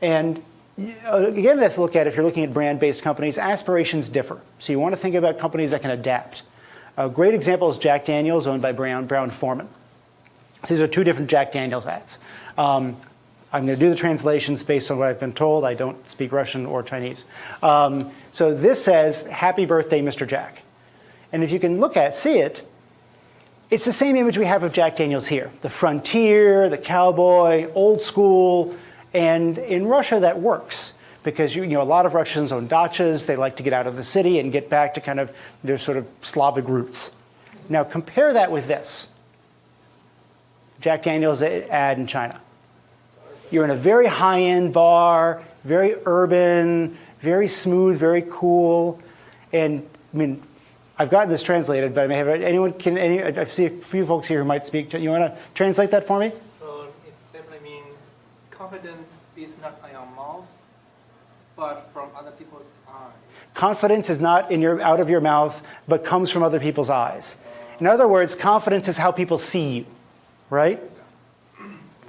And again, if you look at, if you're looking at brand-based companies, aspirations differ. So you want to think about companies that can adapt. A great example is Jack Daniels, owned by Brown-Forman. These are two different Jack Daniels ads. I'm going to do the translations based on what I've been told. I don't speak Russian or Chinese. So this says, "Happy birthday, Mr. Jack." And if you can see it, it's the same image we have of Jack Daniels here. The frontier, the cowboy, old school. And in Russia, that works. Because a lot of Russians own dachas. They like to get out of the city and get back to kind of their sort of Slavic roots. Now compare that with this. Jack Daniels ad in China. You're in a very high-end bar, very urban, very smooth, very cool. And I mean, I've gotten this translated, but I may have anyone I see a few folks here who might speak. You want to translate that for me? So it simply means confidence is not in your mouth, but from other people's eyes. Confidence is not out of your mouth, but comes from other people's eyes. In other words, confidence is how people see you, right?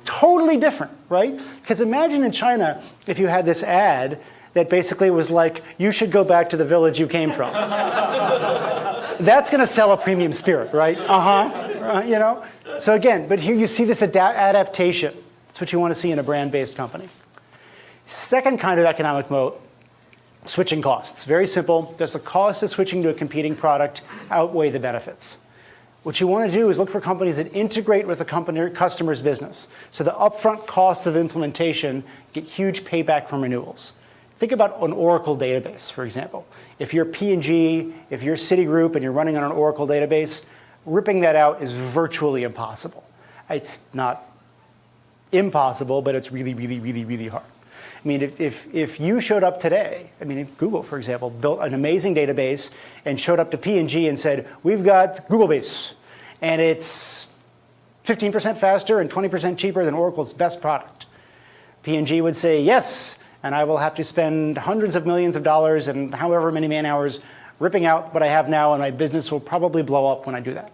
Totally different, right? Because imagine in China if you had this ad that basically was like, you should go back to the village you came from. That's going to sell a premium spirit, right? So again, but here you see this adaptation. That's what you want to see in a brand-based company. Second kind of economic moat, switching costs. Very simple. Does the cost of switching to a competing product outweigh the benefits? What you want to do is look for companies that integrate with the customer's business. So the upfront costs of implementation get huge payback from renewals. Think about an Oracle database, for example. If you're P&G, if you're Citigroup and you're running on an Oracle database, ripping that out is virtually impossible. It's not impossible, but it's really, really, really, really hard. I mean, if you showed up today, I mean, if Google, for example, built an amazing database and showed up to P&G and said, we've got Google Base, and it's 15% faster and 20% cheaper than Oracle's best product. P&G would say, yes, and I will have to spend hundreds of millions of dollars and however many man-hours ripping out what I have now, and my business will probably blow up when I do that.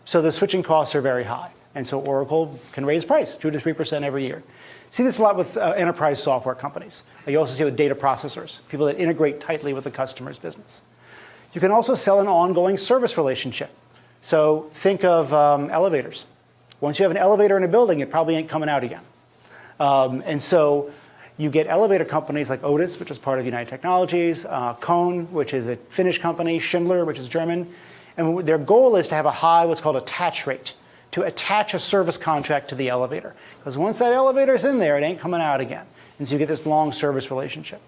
So the switching costs are very high. And so Oracle can raise price 2 to 3% every year. See this a lot with enterprise software companies. You also see it with data processors, people that integrate tightly with the customer's business. You can also sell an ongoing service relationship. So think of elevators. Once you have an elevator in a building, it probably ain't coming out again. And so you get elevator companies like Otis, which is part of United Technologies, Kohn, which is a Finnish company, Schindler, which is German. And their goal is to have a high, what's called attach rate, to attach a service contract to the elevator. Because once that elevator's in there, it ain't coming out again. And so you get this long service relationship.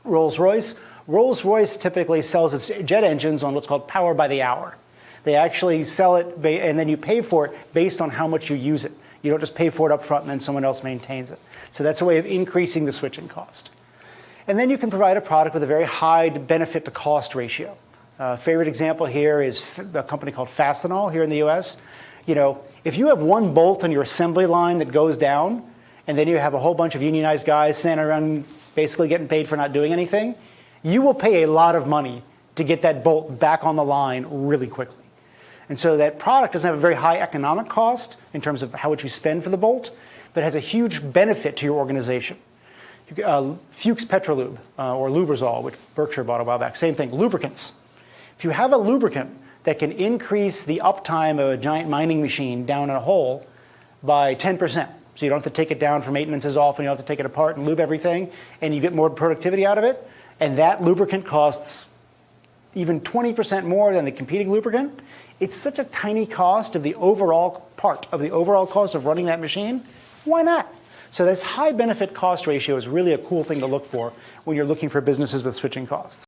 Rolls-Royce. Rolls-Royce typically sells its jet engines on what's called power by the hour. They actually sell it, and then you pay for it based on how much you use it. You don't just pay for it up front and then someone else maintains it. So that's a way of increasing the switching cost. And then you can provide a product with a very high benefit to cost ratio. Favorite example here is a company called Fastenal here in the US. If you have one bolt on your assembly line that goes down, and then you have a whole bunch of unionized guys standing around basically getting paid for not doing anything, you will pay a lot of money to get that bolt back on the line really quickly. And so that product doesn't have a very high economic cost in terms of how much you spend for the bolt, but has a huge benefit to your organization. Fuchs Petrolube, or Lubrizol, which Berkshire bought a while back, same thing, lubricants. If you have a lubricant that can increase the uptime of a giant mining machine down in a hole by 10%. So you don't have to take it down for maintenance as often, you don't have to take it apart and lube everything, and you get more productivity out of it, and that lubricant costs even 20% more than the competing lubricant. It's such a tiny cost of the overall part of the overall cost of running that machine. Why not? So this high benefit cost ratio is really a cool thing to look for when you're looking for businesses with switching costs.